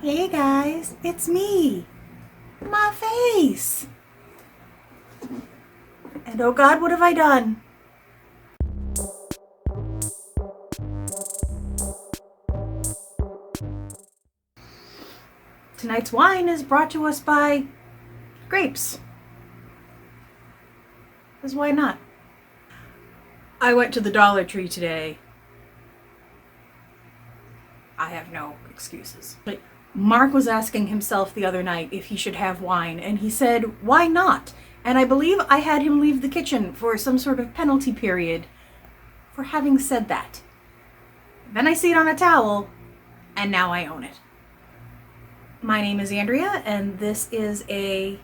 Hey guys, it's me, my face. And oh God, what have I done? Tonight's wine is brought to us by grapes. Because why not? I went to the Dollar Tree today. I have no excuses. But Mark was asking himself the other night if he should have wine, and he said, why not? And I believe I had him leave the kitchen for some sort of penalty period for having said that. Then I see it on a towel, and now I own it. My name is Andrea, and this is a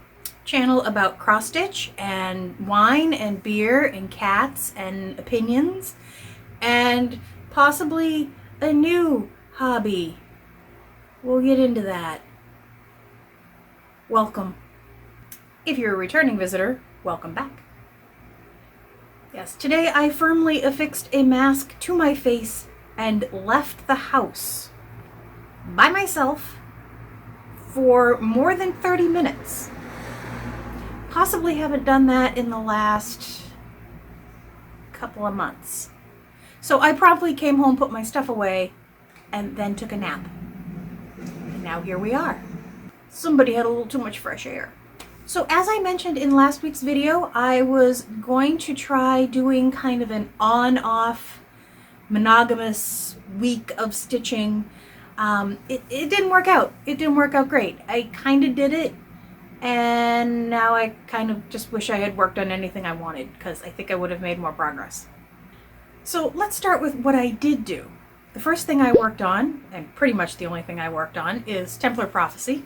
channel about cross-stitch and wine and beer and cats and opinions and possibly a new hobby. We'll get into that. Welcome. If you're a returning visitor, welcome back. Yes, today I firmly affixed a mask to my face and left the house by myself for more than 30 minutes. Possibly haven't done that in the last couple of months. So I promptly came home, put my stuff away, and then took a nap. And now here we are. Somebody had a little too much fresh air. So as I mentioned in last week's video, I was going to try doing kind of an on-off monogamous week of stitching. It didn't work out. It didn't work out great. I kind of did it, and now I kind of just wish I had worked on anything I wanted, because I think I would have made more progress. So let's start with what I did do. The first thing I worked on, and pretty much the only thing I worked on, is Templar Prophecy.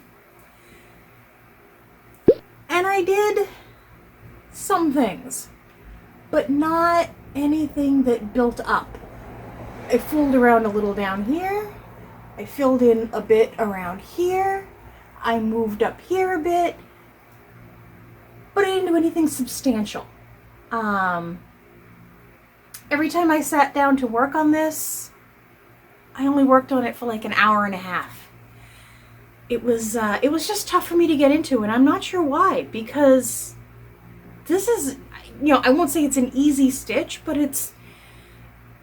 And I did some things, but not anything that built up. I fooled around a little down here. I filled in a bit around here. I moved up here a bit, but I didn't do anything substantial. Every time I sat down to work on this, I only worked on it for like an hour and a half. It was just tough for me to get into, and I'm not sure why, because this is, I won't say it's an easy stitch, but it's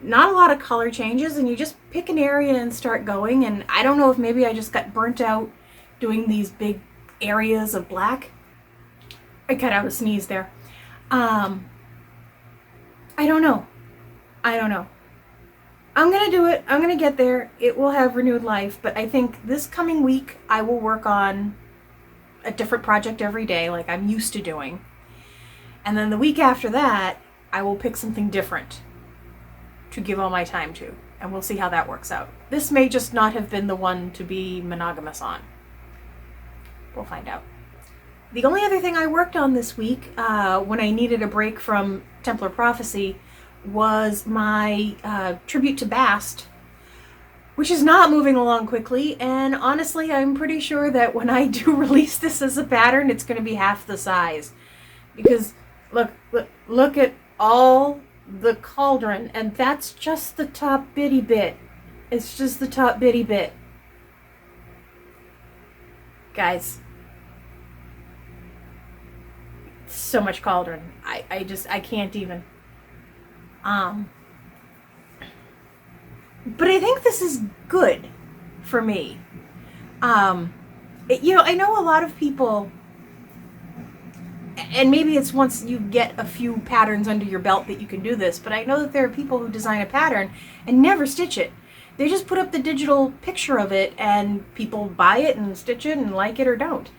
not a lot of color changes, and you just pick an area and start going. And I don't know if maybe I just got burnt out doing these big areas of black. I cut out a sneeze there. I don't know. I'm gonna do it. I'm gonna get there. It will have renewed life, but I think this coming week I will work on a different project every day, like I'm used to doing. And then the week after that, I will pick something different to give all my time to, and we'll see how that works out. This may just not have been the one to be monogamous on. We'll find out. The only other thing I worked on this week, when I needed a break from Templar Prophecy, was my tribute to Bast, which is not moving along quickly, and honestly I'm pretty sure that when I do release this as a pattern, it's going to be half the size, because look at all the cauldron, and that's just the top bitty bit. It's just the top bitty bit, guys. So much cauldron. I can't even. But I think this is good for me. I know a lot of people, and maybe it's once you get a few patterns under your belt that you can do this, but I know that there are people who design a pattern and never stitch it. They just put up the digital picture of it, and people buy it and stitch it and like it or don't.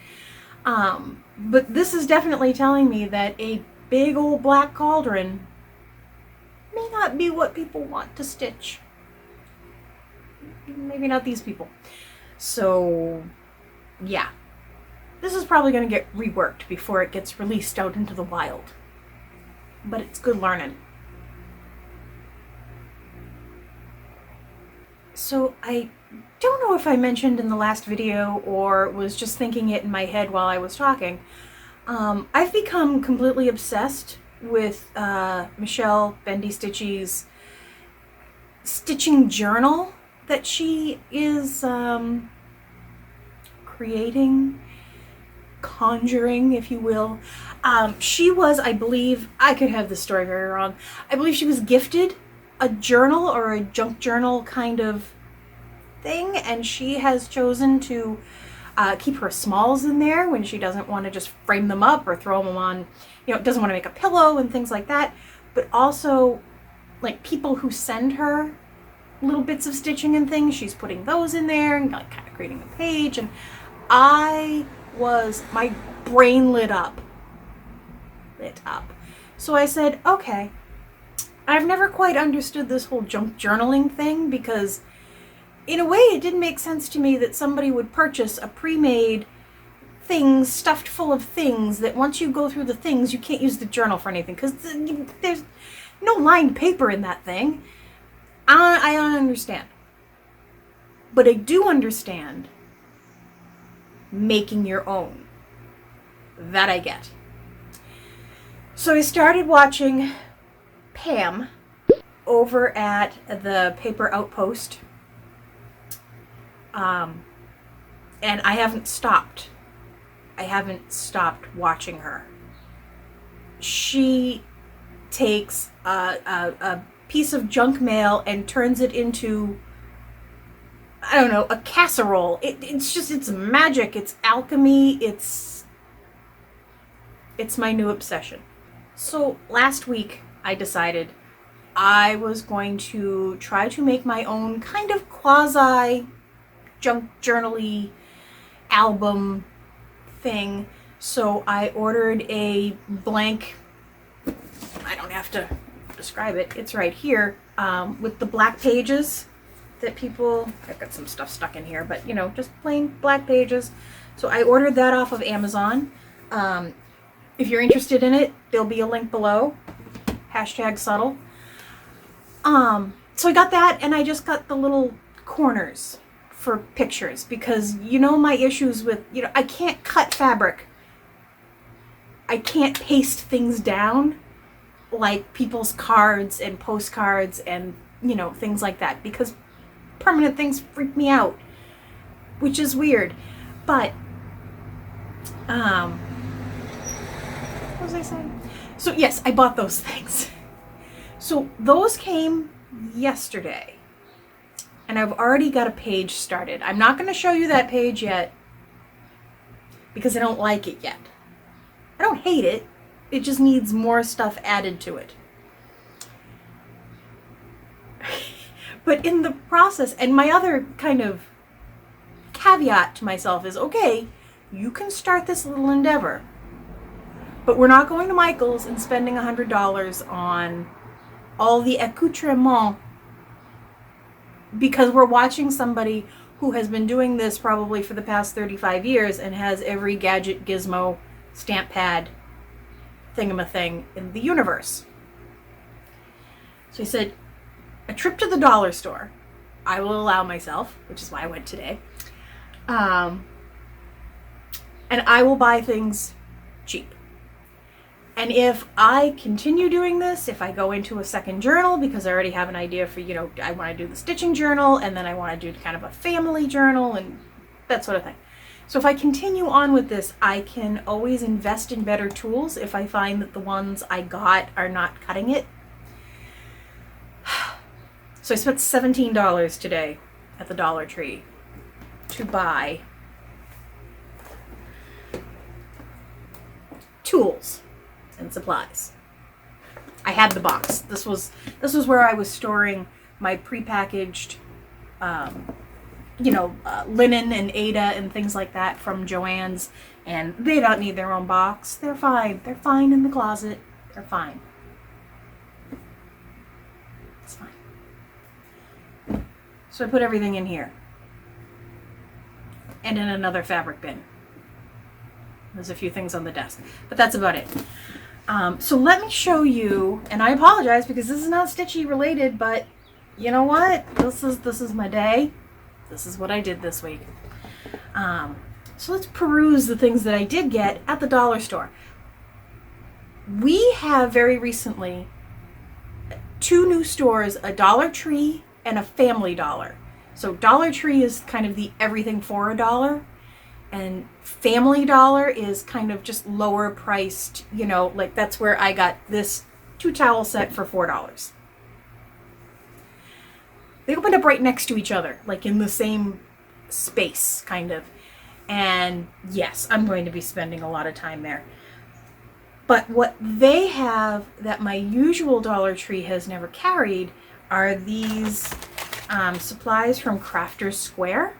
But this is definitely telling me that a big old black cauldron may not be what people want to stitch. Maybe not these people. So, yeah. This is probably going to get reworked before it gets released out into the wild. But it's good learning. So, I don't know if I mentioned in the last video or was just thinking it in my head while I was talking. I've become completely obsessed with Michelle Bendy Stitchy's stitching journal that she is creating, conjuring, if you will. She was, I believe, I could have this story very wrong, I believe she was gifted a journal or a junk journal kind of thing, and she has chosen to keep her smalls in there when she doesn't want to just frame them up or throw them on, doesn't want to make a pillow and things like that. But also, like, people who send her little bits of stitching and things, she's putting those in there and like kind of creating a page. And my brain lit up. So I said, okay, I've never quite understood this whole junk journaling thing, because in a way it didn't make sense to me that somebody would purchase a pre-made thing stuffed full of things that once you go through the things, you can't use the journal for anything because there's no lined paper in that thing. I don't understand. But I do understand making your own. That I get. So I started watching Pam over at the Paper Outpost. And I haven't stopped. Watching her. She takes a piece of junk mail and turns it into, I don't know, a casserole. It's magic. It's alchemy. It's my new obsession. So last week I decided I was going to try to make my own kind of quasi junk journal-y album thing. So I ordered a blank, I don't have to describe it, it's right here, with the black pages that people, I've got some stuff stuck in here, but just plain black pages. So I ordered that off of Amazon. If you're interested in it, there'll be a link below. #subtle. So I got that, and I just got the little corners for pictures, because my issues with, I can't cut fabric. I can't paste things down like people's cards and postcards and, things like that, because permanent things freak me out, which is weird. But, what was I saying? So yes, I bought those things. So those came yesterday. And I've already got a page started. I'm not going to show you that page yet because I don't like it yet. I don't hate it. It just needs more stuff added to it. But in the process, and my other kind of caveat to myself is, okay, you can start this little endeavor, but we're not going to Michael's and spending $100 on all the accoutrements, because we're watching somebody who has been doing this probably for the past 35 years and has every gadget, gizmo, stamp pad, thingamathing in the universe. So he said, a trip to the dollar store I will allow myself, which is why I went today. And I will buy things cheap. And if I continue doing this, if I go into a second journal, because I already have an idea for, I want to do the stitching journal, and then I want to do kind of a family journal and that sort of thing. So if I continue on with this, I can always invest in better tools if I find that the ones I got are not cutting it. So I spent $17 today at the Dollar Tree to buy tools and supplies. I had the box. This was where I was storing my prepackaged, linen and Ada and things like that from Joann's, and they don't need their own box. They're fine. They're fine in the closet. They're fine. It's fine. So I put everything in here. And in another fabric bin. There's a few things on the desk, but that's about it. So let me show you, and I apologize because this is not stitchy related, but you know what? This is my day. This is what I did this week. So let's peruse the things that I did get at the dollar store. We have very recently 2 new stores, a Dollar Tree and a Family Dollar. So Dollar Tree is kind of the everything for $1. And Family Dollar is kind of just lower priced, you know, like that's where I got this 2 towel set for $4. They opened up right next to each other, like in the same space, kind of. And yes, I'm going to be spending a lot of time there. But what they have that my usual Dollar Tree has never carried are these supplies from Crafter's Square.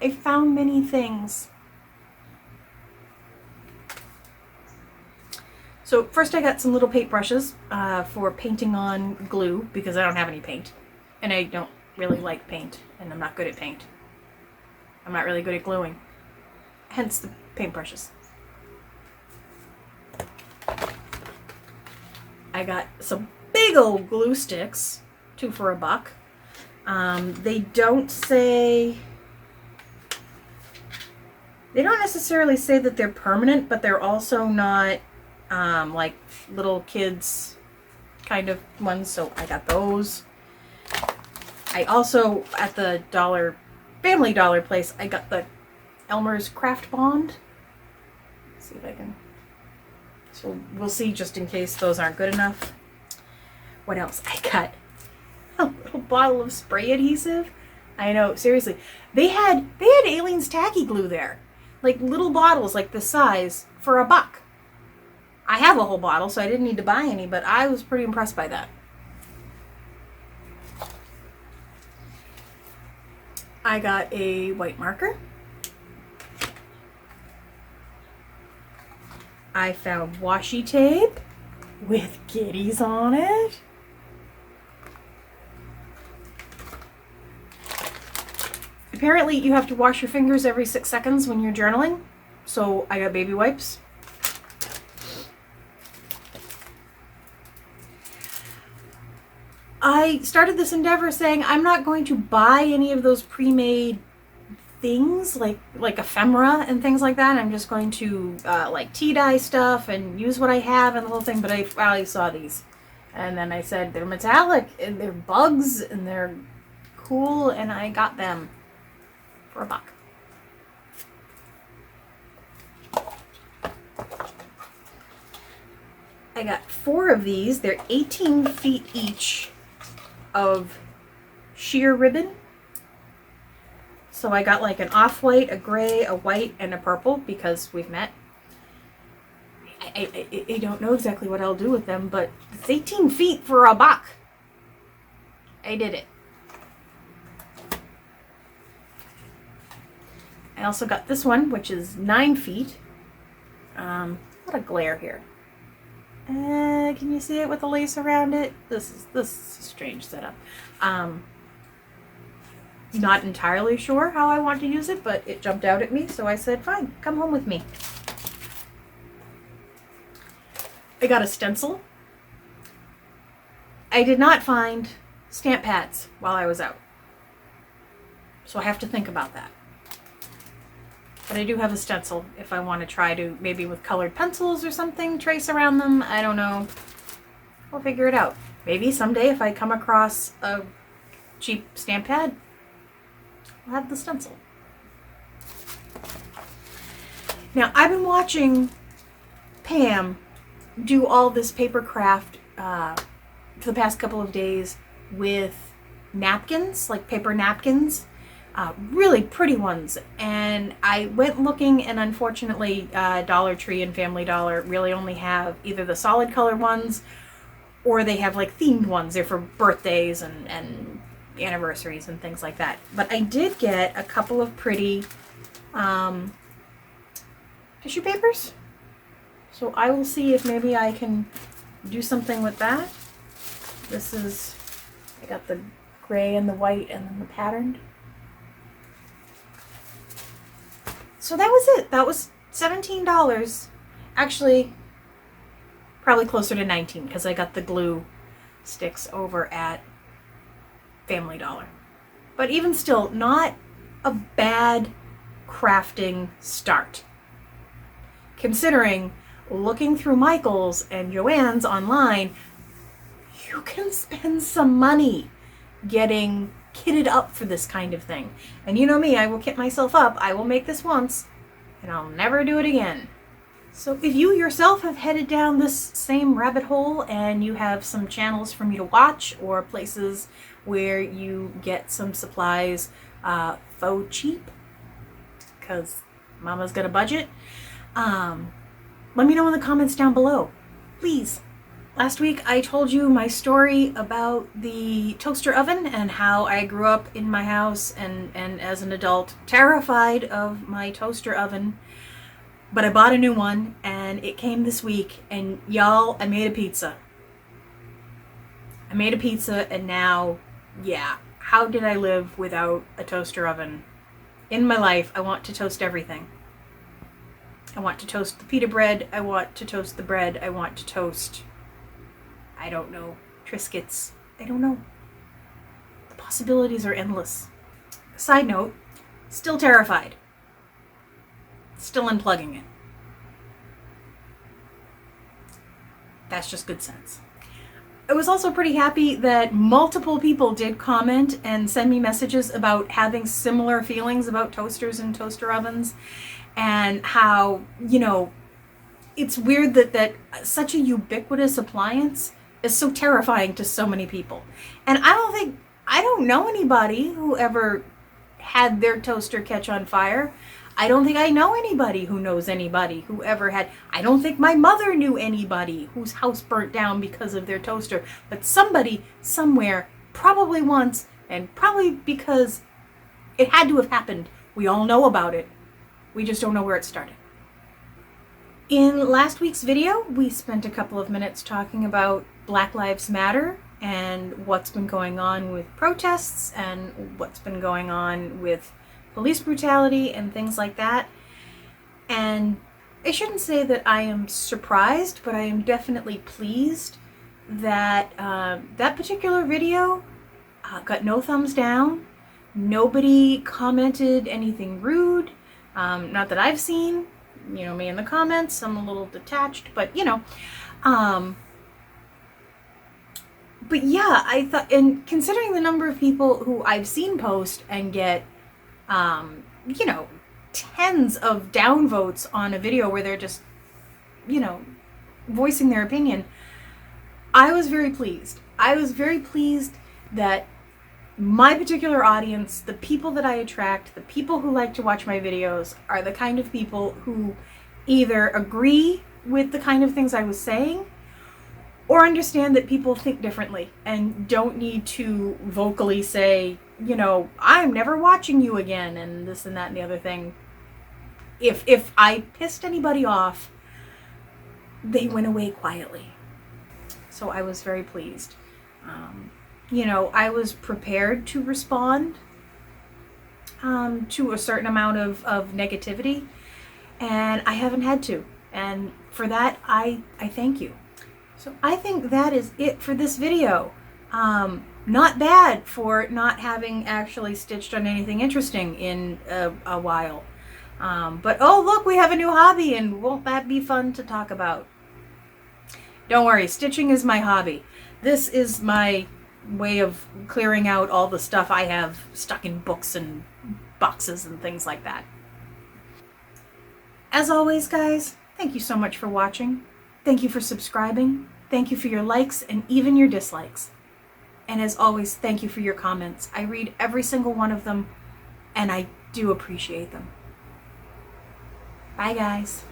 I found many things. So first I got some little paintbrushes for painting on glue because I don't have any paint. And I don't really like paint, and I'm not good at paint. I'm not really good at gluing. Hence the paintbrushes. I got some big old glue sticks, 2 for $1. They don't say... They don't necessarily say that they're permanent, but they're also not like little kids kind of ones, so I got those. I also, at the Family Dollar place, I got the Elmer's Craft Bond. Let's see if I can... So we'll see just in case those aren't good enough. What else? I got a little bottle of spray adhesive. I know, seriously. They had Aleene's Tacky Glue there. Like little bottles like this size for $1. I have a whole bottle, so I didn't need to buy any, but I was pretty impressed by that. I got a white marker. I found washi tape with kitties on it. Apparently you have to wash your fingers every 6 seconds when you're journaling, so I got baby wipes. I started this endeavor saying I'm not going to buy any of those pre-made things like ephemera and things like that. I'm just going to like tea dye stuff and use what I have and the whole thing, but I finally saw these. And then I said they're metallic and they're bugs and they're cool, and I got them for $1. I got 4 of these. They're 18 feet each of sheer ribbon. So I got like an off-white, a gray, a white, and a purple because we've met. I don't know exactly what I'll do with them, but it's 18 feet for $1. I did it. I also got this one, which is 9 feet. What a glare here. Can you see it with the lace around it? This is a strange setup. Not entirely sure how I want to use it, but it jumped out at me, so I said, fine, come home with me. I got a stencil. I did not find stamp pads while I was out, so I have to think about that. But I do have a stencil if I want to try to, maybe with colored pencils or something, trace around them. I don't know. We'll figure it out. Maybe someday if I come across a cheap stamp pad, I'll have the stencil. Now, I've been watching Pam do all this paper craft for the past couple of days with napkins, like paper napkins. Really pretty ones, and I went looking, and unfortunately Dollar Tree and Family Dollar really only have either the solid color ones or they have like themed ones. They're for birthdays and anniversaries and things like that. But I did get a couple of pretty tissue papers, so I will see if maybe I can do something with that. This is, I got the gray and the white and then the patterned. So that was it. That was $17. Actually, probably closer to $19 because I got the glue sticks over at Family Dollar. But even still, not a bad crafting start. Considering looking through Michael's and Joann's online, you can spend some money getting kitted up for this kind of thing. And you know me, I will kit myself up. I will make this once, and I'll never do it again. So if you yourself have headed down this same rabbit hole and you have some channels for me to watch or places where you get some supplies faux cheap, because mama's got a budget, let me know in the comments down below, please. Last week I told you my story about the toaster oven and how I grew up in my house and as an adult terrified of my toaster oven. But I bought a new one, and it came this week, and y'all, I made a pizza. And now, yeah, how did I live without a toaster oven? In my life, I want to toast everything. I want to toast the pita bread, I want to toast the bread, I want to toast, I don't know, Triscuits. I don't know. The possibilities are endless. Side note, still terrified. Still unplugging it. That's just good sense. I was also pretty happy that multiple people did comment and send me messages about having similar feelings about toasters and toaster ovens, and how, you know, it's weird that such a ubiquitous appliance is so terrifying to so many people. And I don't know anybody who ever had their toaster catch on fire. I don't think I know anybody who knows anybody who ever had. I don't think my mother knew anybody whose house burnt down because of their toaster. But somebody, somewhere, probably once, and probably because it had to have happened. We all know about it. We just don't know where it started. In last week's video, we spent a couple of minutes talking about Black Lives Matter and what's been going on with protests and what's been going on with police brutality and things like that. And I shouldn't say that I am surprised, but I am definitely pleased that that particular video got no thumbs down. Nobody commented anything rude. Not that I've seen. You know me in the comments, I'm a little detached, but you know. But yeah, I thought, and considering the number of people who I've seen post and get you know, tens of downvotes on a video where they're just, you know, voicing their opinion, I was very pleased. I was very pleased that my particular audience, the people that I attract, the people who like to watch my videos, are the kind of people who either agree with the kind of things I was saying or understand that people think differently and don't need to vocally say, you know, I'm never watching you again and this and that and the other thing. If I pissed anybody off, they went away quietly. So I was very pleased. You know, I was prepared to respond to a certain amount of negativity, and I haven't had to. And for that, I thank you. So I think that is it for this video. Not bad for not having actually stitched on anything interesting in a while. But oh look, we have a new hobby, and won't that be fun to talk about? Don't worry, stitching is my hobby. This is my way of clearing out all the stuff I have stuck in books and boxes and things like that. As always, guys, thank you so much for watching. Thank you for subscribing. Thank you for your likes and even your dislikes. And as always, thank you for your comments. I read every single one of them, and I do appreciate them. Bye, guys.